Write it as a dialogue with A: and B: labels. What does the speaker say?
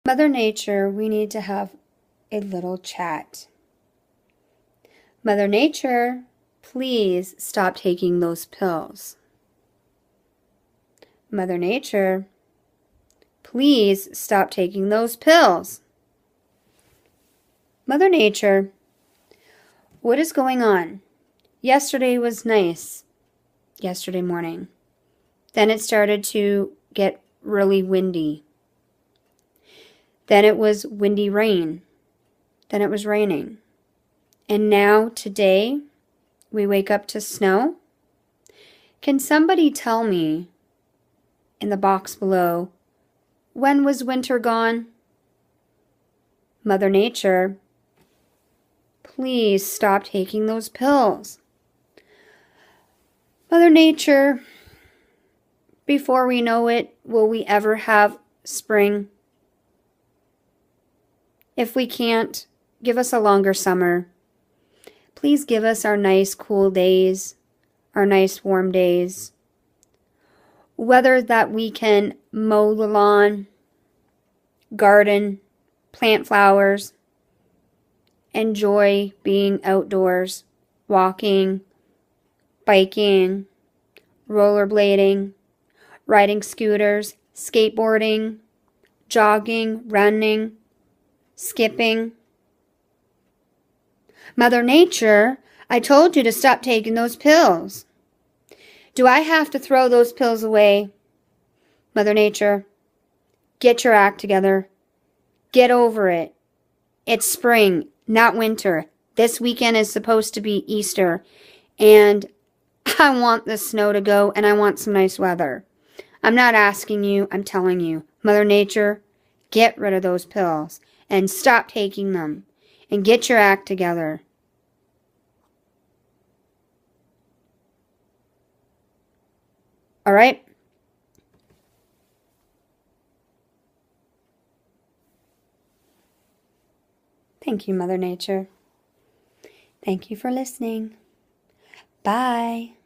A: Mother Nature, we need to have a little chat. Mother Nature, please stop taking those pills. Mother Nature, please stop taking those pills. Mother Nature, what is going on? Yesterday was nice, yesterday morning. Then it started to get really windy. Then it was windy rain. Then it was raining. And now, today, we wake up to snow. Can somebody tell me, in the box below, when was winter gone? Mother Nature, please stop taking those pills. Mother Nature, before we know it, will we ever have spring? If we can't, give us a longer summer. Please give us our nice cool days, our nice warm days. Whether that we can mow the lawn, garden, plant flowers, enjoy being outdoors, walking, biking, rollerblading, riding scooters, skateboarding, jogging, running, skipping. Mother Nature, I told you to stop taking those pills. Do I have to throw those pills away? Mother Nature, get your act together. Get over it. It's spring, not winter. This weekend is supposed to be Easter, and I want the snow to go, and I want some nice weather. I'm not asking you, I'm telling you. Mother Nature, get rid of those pills and stop taking them and get your act together. All right? Thank you, Mother Nature. Thank you for listening. Bye.